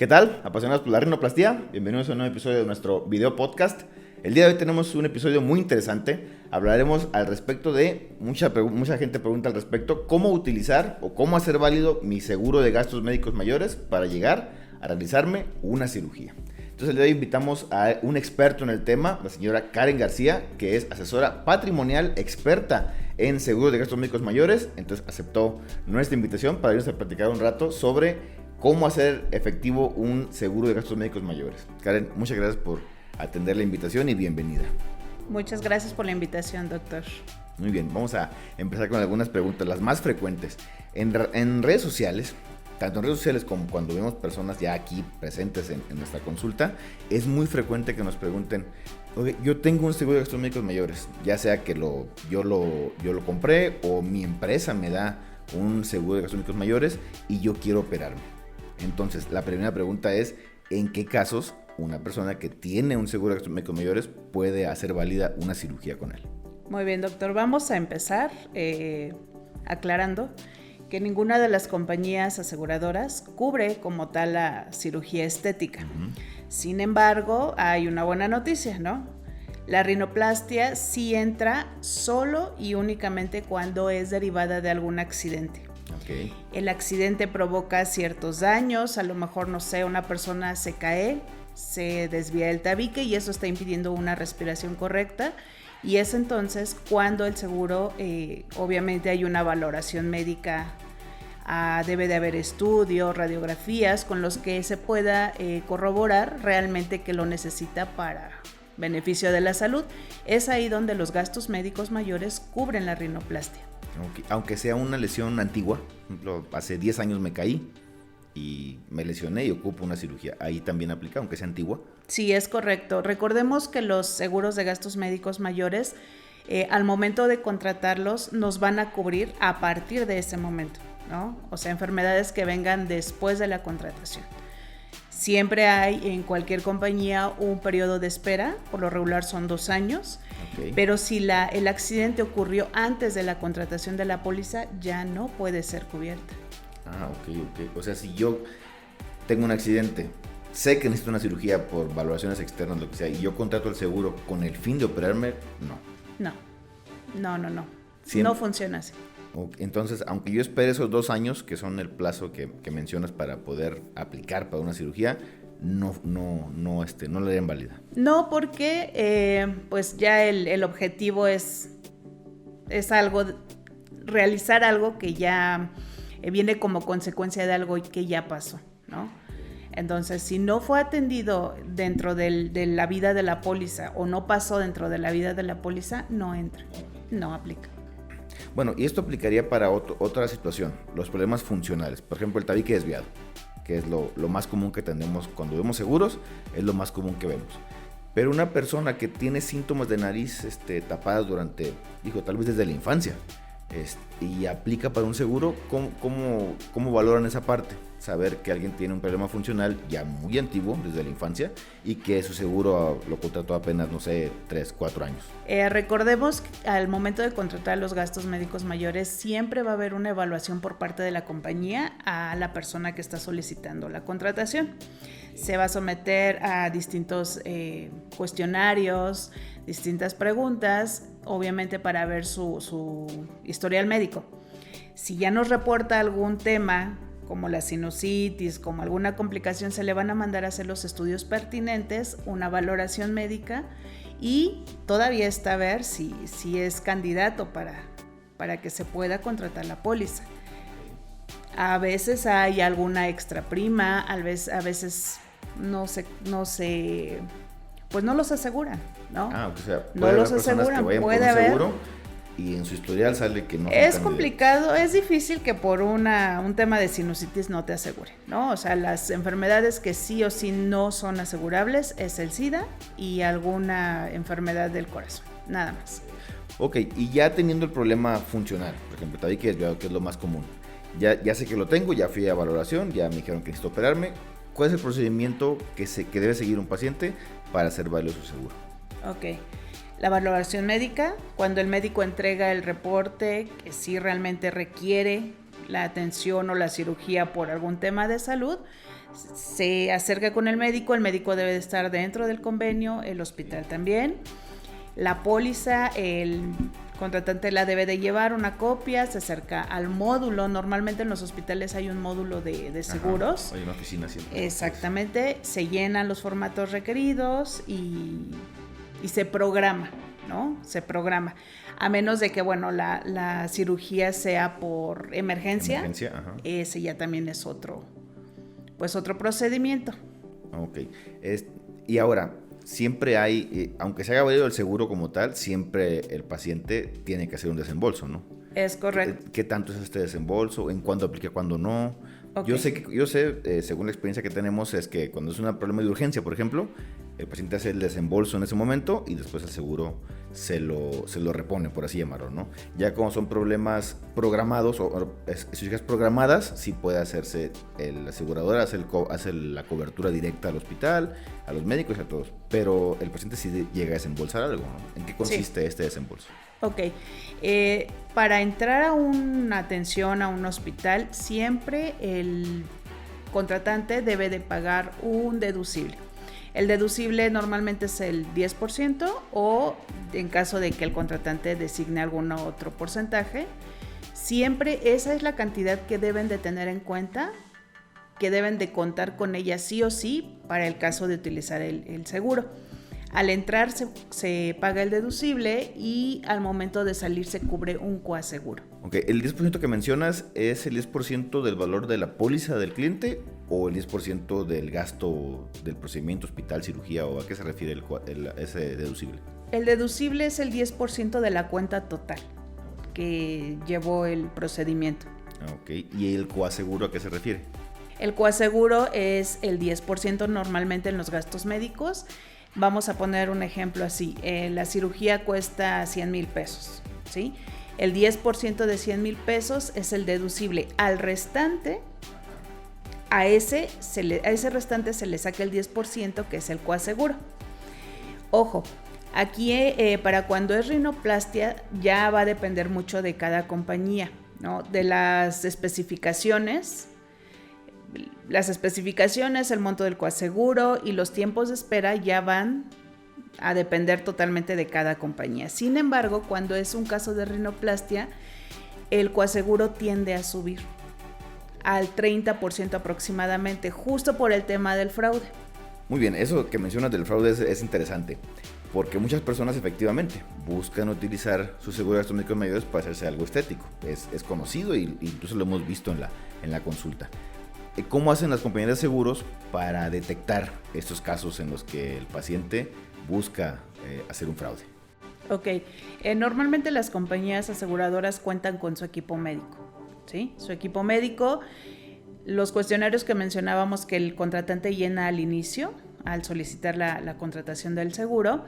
¿Qué tal? Apasionados por la rinoplastia, bienvenidos a un nuevo episodio de nuestro video podcast. El día de hoy tenemos un episodio muy interesante. Hablaremos al respecto de, mucha gente pregunta al respecto, cómo utilizar o cómo hacer válido mi seguro de gastos médicos mayores para llegar a realizarme una cirugía. Entonces el día de hoy invitamos a un experto en el tema, la señora Karen García, que es asesora patrimonial experta en seguros de gastos médicos mayores. Entonces aceptó nuestra invitación para irnos a platicar un rato sobre cómo hacer efectivo un seguro de gastos médicos mayores. Karen, muchas gracias por atender la invitación y bienvenida. Muchas gracias por la invitación, doctor. Muy bien, vamos a empezar con algunas preguntas, las más frecuentes. En redes sociales, tanto en redes sociales como cuando vemos personas ya aquí presentes en nuestra consulta, es muy frecuente que nos pregunten: oye, yo tengo un seguro de gastos médicos mayores, ya sea que yo lo compré o mi empresa me da un seguro de gastos médicos mayores y yo quiero operarme. Entonces, la primera pregunta es: ¿en qué casos una persona que tiene un seguro de gastos médicos mayores puede hacer válida una cirugía con él? Muy bien, doctor. Vamos a empezar aclarando que ninguna de las compañías aseguradoras cubre como tal la cirugía estética. Sin embargo, hay una buena noticia, ¿no? La rinoplastia sí entra solo y únicamente cuando es derivada de algún accidente. Okay. El accidente provoca ciertos daños, a lo mejor, no sé, una persona se cae, se desvía el tabique y eso está impidiendo una respiración correcta, y es entonces cuando el seguro, obviamente hay una valoración médica, debe de haber estudios, radiografías con los que se pueda corroborar realmente que lo necesita para beneficio de la salud. Es ahí donde los gastos médicos mayores cubren la rinoplastia. Okay. Aunque sea una lesión antigua, por ejemplo, hace 10 años me caí y me lesioné y ocupo una cirugía, ¿ahí también aplica, aunque sea antigua? Sí, es correcto. Recordemos que los seguros de gastos médicos mayores, al momento de contratarlos, nos van a cubrir a partir de ese momento, ¿no? O sea, enfermedades que vengan después de la contratación. Siempre hay en cualquier compañía un periodo de espera, por lo regular son 2 años, okay. Pero si el accidente ocurrió antes de la contratación de la póliza, ya no puede ser cubierta. Ok. O sea, si yo tengo un accidente, sé que necesito una cirugía por valoraciones externas, lo que sea, y yo contrato el seguro con el fin de operarme, no. No. Siempre. No funciona así. Entonces, aunque yo espere esos 2 años, que son el plazo que mencionas para poder aplicar para una cirugía, no le darían válida. No, porque pues ya el objetivo es realizar algo que ya viene como consecuencia de algo que ya pasó, ¿no? Entonces, si no fue atendido dentro de la vida de la póliza o no pasó dentro de la vida de la póliza, no entra, no aplica. Bueno, y esto aplicaría para otra situación, los problemas funcionales. Por ejemplo, el tabique desviado, que es lo más común que tenemos cuando vemos seguros, es lo más común que vemos. Pero una persona que tiene síntomas de nariz tapadas durante, tal vez desde la infancia, y aplica para un seguro, ¿cómo valoran esa parte? Saber que alguien tiene un problema funcional ya muy antiguo, desde la infancia, y que su seguro lo contrató apenas, 3, 4 años. Recordemos que al momento de contratar los gastos médicos mayores, siempre va a haber una evaluación por parte de la compañía a la persona que está solicitando la contratación. Se va a someter a distintos cuestionarios, distintas preguntas, obviamente para ver su historial médico. Si ya nos reporta algún tema, como la sinusitis, como alguna complicación, se le van a mandar a hacer los estudios pertinentes, una valoración médica, y todavía está a ver si es candidato para que se pueda contratar la póliza. A veces hay alguna extra prima, a veces no los aseguran, ¿no? O sea, no los aseguran, puede haber seguro y en su historial sale que no. Es complicado, es difícil que por un tema de sinusitis no te asegure, ¿no? O sea, las enfermedades que sí o sí no son asegurables es el SIDA y alguna enfermedad del corazón, nada más. Ok, y ya teniendo el problema funcional, por ejemplo, tabique desviado, que es lo más común, ya sé que lo tengo, ya fui a valoración, ya me dijeron que necesito operarme. ¿Cuál es el procedimiento que debe seguir un paciente para hacer válido su seguro? Ok. La valoración médica, cuando el médico entrega el reporte que sí realmente requiere la atención o la cirugía por algún tema de salud, Se acerca con el médico debe de estar dentro del convenio, el hospital también. La póliza, el contratante la debe de llevar una copia, se acerca al módulo. Normalmente en los hospitales hay un módulo de seguros. Ajá, hay una oficina siempre. Exactamente, se llenan los formatos requeridos y se programa, ¿no? Se programa. A menos de que, bueno, la cirugía sea por emergencia. Ajá. Ese ya también es otro procedimiento. Ok. Y ahora, siempre hay, aunque se haya valido el seguro como tal, siempre el paciente tiene que hacer un desembolso, ¿no? Es correcto. ¿Qué tanto es este desembolso? ¿En cuándo aplica, cuándo no? Okay. Yo sé, según la experiencia que tenemos, es que cuando es un problema de urgencia, por ejemplo, el paciente hace el desembolso en ese momento y después el seguro se lo repone, por así llamarlo, ¿no? Ya como son problemas programados o cirugías programadas, sí puede hacerse, el asegurador hace la cobertura directa al hospital, a los médicos y a todos, pero el paciente sí llega a desembolsar algo, ¿no? ¿En qué consiste este desembolso? Ok, para entrar a una atención a un hospital, siempre el contratante debe de pagar un deducible. El deducible normalmente es el 10% o en caso de que el contratante designe algún otro porcentaje, siempre esa es la cantidad que deben de tener en cuenta, que deben de contar con ella sí o sí para el caso de utilizar el seguro. Al entrar se paga el deducible y al momento de salir se cubre un coaseguro. Ok, ¿el 10% que mencionas es el 10% del valor de la póliza del cliente o el 10% del gasto del procedimiento, hospital, cirugía, o a qué se refiere ese deducible? El deducible es el 10% de la cuenta total que llevó el procedimiento. Ok, ¿y el coaseguro a qué se refiere? El coaseguro es el 10% normalmente en los gastos médicos. Vamos a poner un ejemplo así, la cirugía cuesta 100,000 pesos, ¿sí? El 10% de 100,000 pesos es el deducible. Al restante, a ese restante se le saca el 10% que es el coaseguro. Ojo, aquí para cuando es rinoplastia ya va a depender mucho de cada compañía, ¿no? De las especificaciones. El monto del coaseguro y los tiempos de espera ya van a depender totalmente de cada compañía. Sin embargo, cuando es un caso de rinoplastia, el coaseguro tiende a subir al 30% aproximadamente, justo por el tema del fraude. Muy bien, eso que mencionas del fraude es interesante, porque muchas personas efectivamente buscan utilizar su seguro de gastos médicos mayores para hacerse algo estético. Es conocido y incluso lo hemos visto en la consulta. ¿Cómo hacen las compañías de seguros para detectar estos casos en los que el paciente busca hacer un fraude? Ok, normalmente las compañías aseguradoras cuentan con su equipo médico, ¿sí? Su equipo médico, los cuestionarios que mencionábamos que el contratante llena al inicio, al solicitar la contratación del seguro,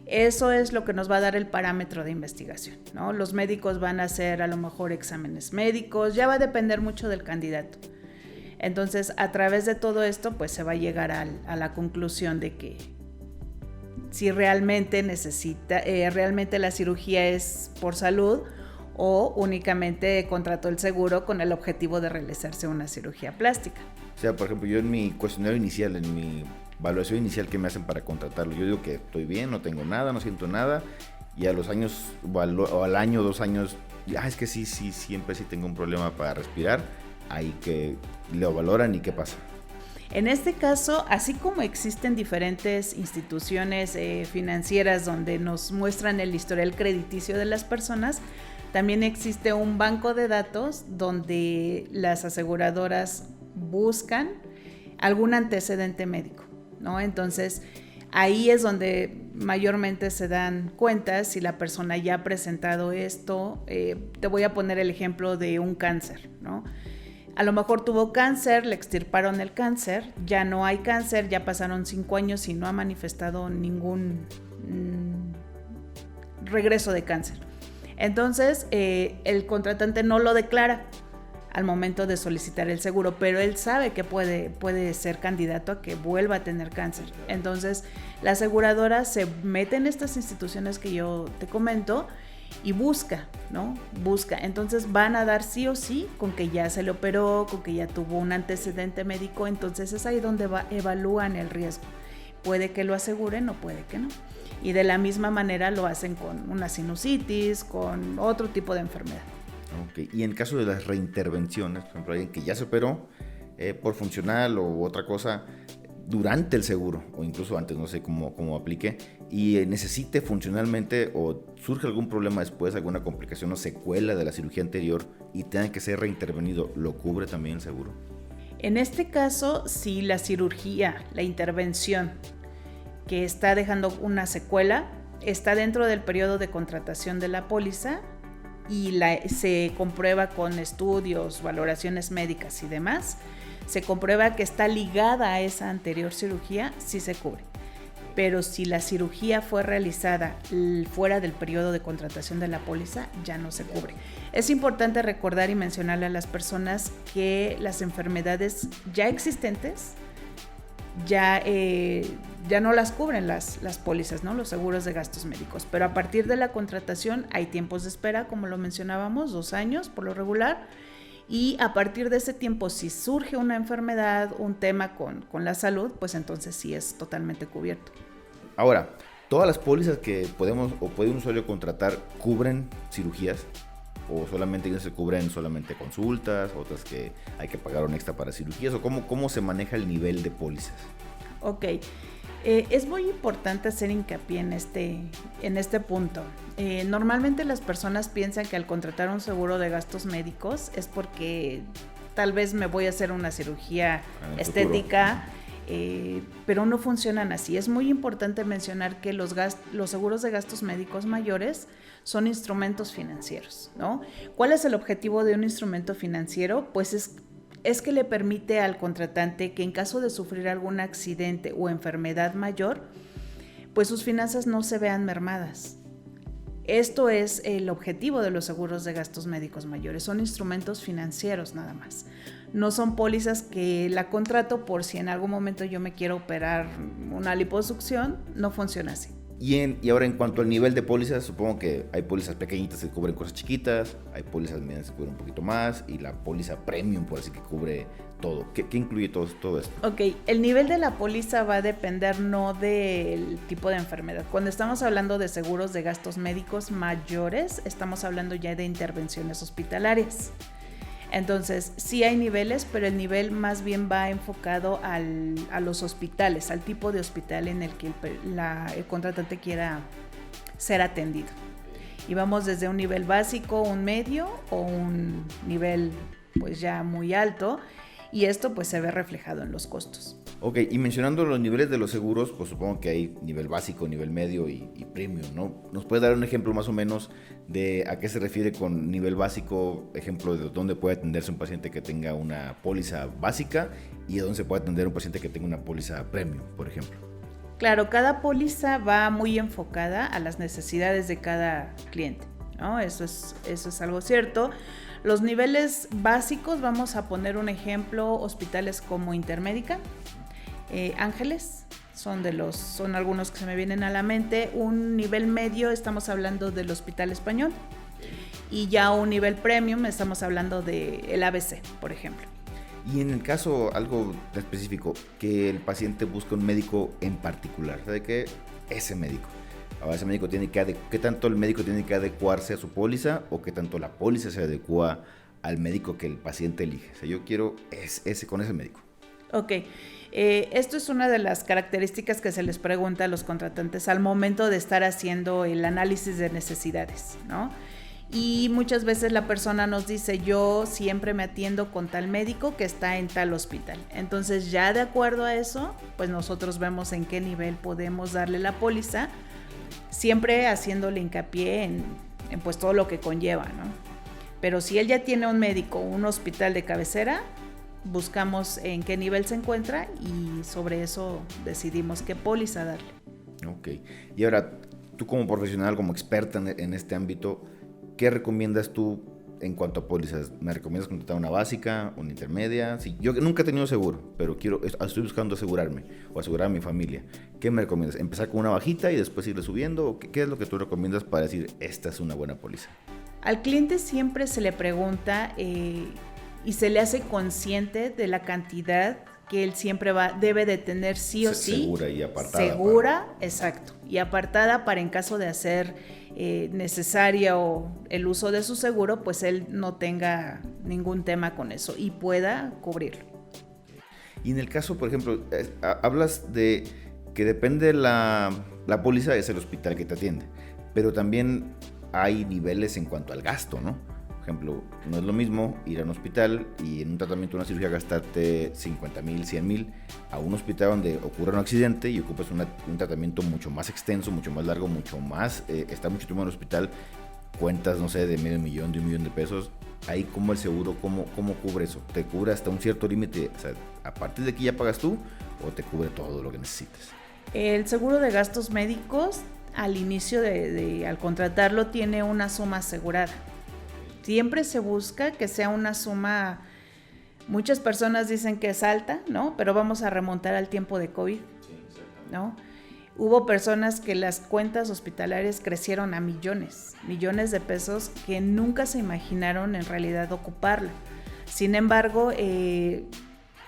eso es lo que nos va a dar el parámetro de investigación, ¿no? Los médicos van a hacer a lo mejor exámenes médicos, ya va a depender mucho del candidato. Entonces, a través de todo esto, pues se va a llegar a la conclusión de que si realmente realmente la cirugía es por salud o únicamente contrató el seguro con el objetivo de realizarse una cirugía plástica. O sea, por ejemplo, yo en mi cuestionario inicial, en mi evaluación inicial que me hacen para contratarlo, yo digo que estoy bien, no tengo nada, no siento nada, y a los años, o al año, 2 años, es que sí, siempre sí tengo un problema para respirar, ahí que lo valoran y qué pasa. En este caso, así como existen diferentes instituciones financieras donde nos muestran el historial crediticio de las personas, también existe un banco de datos donde las aseguradoras buscan algún antecedente médico, ¿no? Entonces, ahí es donde mayormente se dan cuenta si la persona ya ha presentado esto. Te voy a poner el ejemplo de un cáncer, ¿no? A lo mejor tuvo cáncer, le extirparon el cáncer, ya no hay cáncer, ya pasaron 5 años y no ha manifestado ningún regreso de cáncer. Entonces, el contratante no lo declara al momento de solicitar el seguro, pero él sabe que puede ser candidato a que vuelva a tener cáncer. Entonces, la aseguradora se mete en estas instituciones que yo te comento y busca, ¿no? Busca. Entonces van a dar sí o sí con que ya se le operó, con que ya tuvo un antecedente médico, entonces es ahí donde evalúan el riesgo. Puede que lo aseguren o puede que no. Y de la misma manera lo hacen con una sinusitis, con otro tipo de enfermedad. Ok, y en caso de las reintervenciones, por ejemplo, alguien que ya se operó por funcional o otra cosa durante el seguro, o incluso antes, no sé cómo aplique, y necesite funcionalmente o surge algún problema después, alguna complicación o secuela de la cirugía anterior y tenga que ser reintervenido, ¿lo cubre también el seguro? En este caso, si la cirugía, la intervención que está dejando una secuela, está dentro del periodo de contratación de la póliza y se comprueba con estudios, valoraciones médicas y demás, se comprueba que está ligada a esa anterior cirugía, sí se cubre. Pero si la cirugía fue realizada fuera del periodo de contratación de la póliza, ya no se cubre. Es importante recordar y mencionarle a las personas que las enfermedades ya existentes ya no las cubren las pólizas, ¿no? Los seguros de gastos médicos. Pero a partir de la contratación hay tiempos de espera, como lo mencionábamos, 2 años por lo regular. Y a partir de ese tiempo, si surge una enfermedad, un tema con la salud, pues entonces sí es totalmente cubierto. Ahora, ¿todas las pólizas que podemos o puede un usuario contratar cubren cirugías? ¿O solamente se cubren solamente consultas, otras que hay que pagar un extra para cirugías? ¿O cómo se maneja el nivel de pólizas? Ok, es muy importante hacer hincapié en este punto. Normalmente las personas piensan que al contratar un seguro de gastos médicos es porque tal vez me voy a hacer una cirugía estética, pero no funcionan así. Es muy importante mencionar que los seguros de gastos médicos mayores son instrumentos financieros, ¿no? ¿Cuál es el objetivo de un instrumento financiero? Pues es que le permite al contratante que en caso de sufrir algún accidente o enfermedad mayor, pues sus finanzas no se vean mermadas. Esto es el objetivo de los seguros de gastos médicos mayores, son instrumentos financieros nada más. No son pólizas que la contrato por si en algún momento yo me quiero operar una liposucción, no funciona así. Y ahora en cuanto al nivel de pólizas, supongo que hay pólizas pequeñitas que cubren cosas chiquitas, hay pólizas medianas que cubren un poquito más y la póliza premium, por así que cubre todo. ¿Qué incluye todo esto? Ok, el nivel de la póliza va a depender no del tipo de enfermedad. Cuando estamos hablando de seguros de gastos médicos mayores, estamos hablando ya de intervenciones hospitalarias. Entonces, sí hay niveles, pero el nivel más bien va enfocado a los hospitales, al tipo de hospital en el que el contratante quiera ser atendido. Y vamos desde un nivel básico, un medio o un nivel pues ya muy alto, y esto pues se ve reflejado en los costos. Ok, y mencionando los niveles de los seguros, pues supongo que hay nivel básico, nivel medio y premium, ¿no? ¿Nos puede dar un ejemplo más o menos de a qué se refiere con nivel básico? Ejemplo de dónde puede atenderse un paciente que tenga una póliza básica y de dónde se puede atender un paciente que tenga una póliza premium, por ejemplo. Claro, cada póliza va muy enfocada a las necesidades de cada cliente, ¿no? Eso es algo cierto. Los niveles básicos, vamos a poner un ejemplo, hospitales como Intermédica, Ángeles, son algunos que se me vienen a la mente. Un nivel medio, estamos hablando del Hospital Español, y ya un nivel premium, estamos hablando del ABC, por ejemplo. Y en el caso, algo específico, que el paciente busca un médico en particular, ¿sabe qué? Ese médico. Ahora, ese médico ¿qué tanto el médico tiene que adecuarse a su póliza o qué tanto la póliza se adecua al médico que el paciente elige? O sea, yo quiero ese con ese médico. Ok, esto es una de las características que se les pregunta a los contratantes al momento de estar haciendo el análisis de necesidades, ¿no? Y muchas veces la persona nos dice, yo siempre me atiendo con tal médico que está en tal hospital. Entonces ya de acuerdo a eso, pues nosotros vemos en qué nivel podemos darle la póliza, siempre haciéndole hincapié en pues todo lo que conlleva, ¿no? Pero si él ya tiene un médico, un hospital de cabecera, buscamos en qué nivel se encuentra y sobre eso decidimos qué póliza darle. Ok, y ahora tú como profesional, como experta en este ámbito, ¿qué recomiendas tú en cuanto a pólizas, ¿me recomiendas contratar una básica, una intermedia? Sí, yo nunca he tenido seguro, pero estoy buscando asegurarme o asegurar a mi familia. ¿Qué me recomiendas? ¿Empezar con una bajita y después irle subiendo? ¿O qué es lo que tú recomiendas para decir, esta es una buena póliza? Al cliente siempre se le pregunta y se le hace consciente de la cantidad que él siempre debe de tener sí o sí. Segura y apartada. Segura, exacto. Y apartada para en caso de hacer necesaria o el uso de su seguro, pues él no tenga ningún tema con eso y pueda cubrirlo. Y en el caso, por ejemplo, hablas de que depende la póliza, es el hospital que te atiende, pero también hay niveles en cuanto al gasto, ¿no? Por ejemplo, no es lo mismo ir a un hospital y en un tratamiento, una cirugía, gastarte 50,000, 100,000, a un hospital donde ocurre un accidente y ocupas un tratamiento mucho más extenso, mucho más largo, mucho más, está mucho tiempo en el hospital, cuentas, no sé, de $500,000, de $1,000,000 de pesos. Ahí, ¿cómo el seguro, cómo cubre eso? ¿Te cubre hasta un cierto límite? O sea, ¿a partir de aquí ya pagas tú o te cubre todo lo que necesites? El seguro de gastos médicos, al inicio al contratarlo, tiene una suma asegurada. Siempre se busca que sea una suma, muchas personas dicen que es alta, ¿no? Pero vamos a remontar al tiempo de COVID, ¿no? Hubo personas que las cuentas hospitalarias crecieron a millones de pesos que nunca se imaginaron en realidad ocuparla. Sin embargo,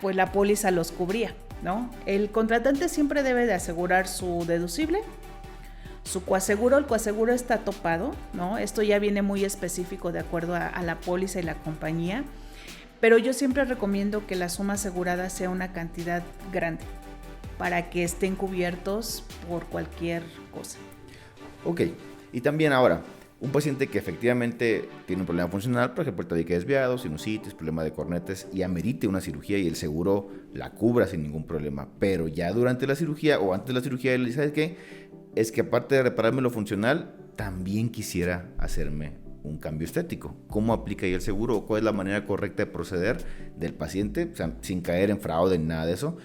pues la póliza los cubría, ¿no? El contratante siempre debe de asegurar su deducible, su coaseguro. El coaseguro está topado, ¿no? Esto ya viene muy específico de acuerdo a la póliza y la compañía, pero yo siempre recomiendo que la suma asegurada sea una cantidad grande para que estén cubiertos por cualquier cosa. Ok, y también ahora, un paciente que efectivamente tiene un problema funcional, por ejemplo, el tabique desviado, sinusitis, problema de cornetes, y amerite una cirugía y el seguro la cubra sin ningún problema, pero ya durante la cirugía o antes de la cirugía, él dice, ¿sabes qué? Es que aparte de repararme lo funcional, también quisiera hacerme un cambio estético. ¿Cómo aplica ahí el seguro? ¿O cuál es la manera correcta de proceder del paciente? O sea, sin caer en fraude ni nada de eso.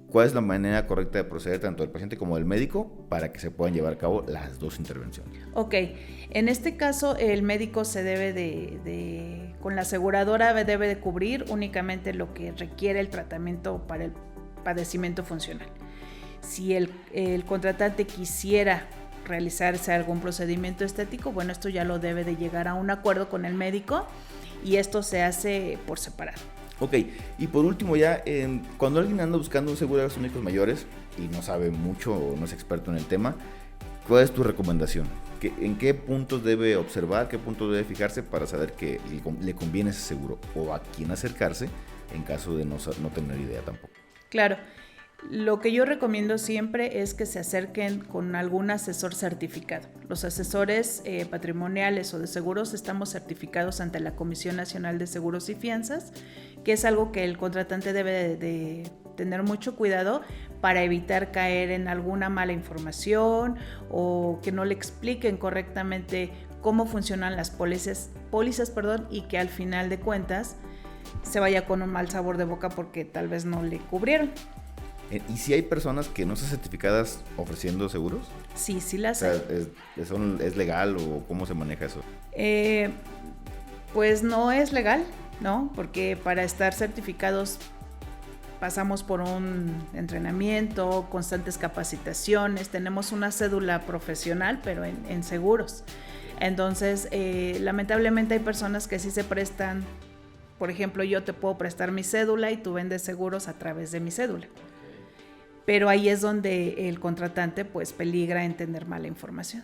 ¿Cuál es la manera correcta de proceder tanto del paciente como del médico para que se puedan llevar a cabo las dos intervenciones? Ok, en este caso el médico se debe con la aseguradora debe de cubrir únicamente lo que requiere el tratamiento para el padecimiento funcional. Si el contratante quisiera realizarse algún procedimiento estético, bueno, esto ya lo debe de llegar a un acuerdo con el médico y esto se hace por separado. Ok, y por último ya, cuando alguien anda buscando un seguro de gastos médicos mayores y no sabe mucho o no es experto en el tema, ¿cuál es tu recomendación? ¿En qué puntos debe observar, qué puntos debe fijarse para saber que le conviene ese seguro o a quién acercarse en caso de no tener idea tampoco? Claro. Lo que yo recomiendo siempre es que se acerquen con algún asesor certificado. Los asesores patrimoniales o de seguros estamos certificados ante la Comisión Nacional de Seguros y Fianzas, que es algo que el contratante debe de tener mucho cuidado para evitar caer en alguna mala información o que no le expliquen correctamente cómo funcionan las pólizas, y que al final de cuentas se vaya con un mal sabor de boca porque tal vez no le cubrieron. ¿Y si hay personas que no están certificadas ofreciendo seguros? Sí las hay. O sea, ¿es legal o cómo se maneja eso? Pues no es legal, ¿no? Porque para estar certificados pasamos por un entrenamiento, constantes capacitaciones, tenemos una cédula profesional, pero en seguros. Entonces, lamentablemente hay personas que sí se prestan. Por ejemplo, yo te puedo prestar mi cédula y tú vendes seguros a través de mi cédula. Pero ahí es donde el contratante pues peligra en tener mala información.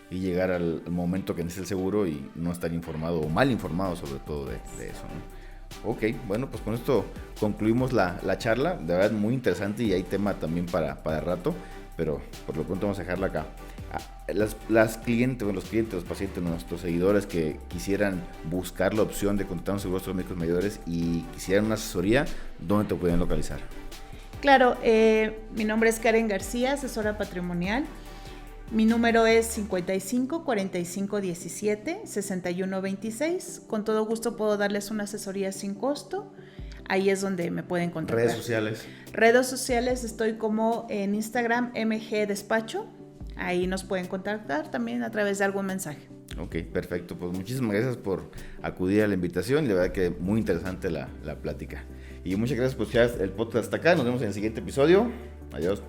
Y llegar al momento que necesita el seguro y no estar informado o mal informado sobre todo de eso, ¿no? Ok, bueno, pues con esto concluimos la charla. De verdad muy interesante y hay tema también para rato, pero por lo pronto vamos a dejarla acá. Los clientes, los pacientes, nuestros seguidores que quisieran buscar la opción de contratar un seguro de médicos mayores y quisieran una asesoría, ¿dónde te pueden localizar? Claro, mi nombre es Karen García, asesora patrimonial. Mi número es 55 45 17 61 26. Con todo gusto puedo darles una asesoría sin costo. Ahí es donde me pueden contactar. ¿Redes sociales? Redes sociales estoy como en Instagram, MG Despacho. Ahí nos pueden contactar también a través de algún mensaje. Ok, perfecto. Pues muchísimas gracias por acudir a la invitación. De verdad que muy interesante la plática. Y muchas gracias por escuchar el podcast hasta acá. Nos vemos en el siguiente episodio. Adiós.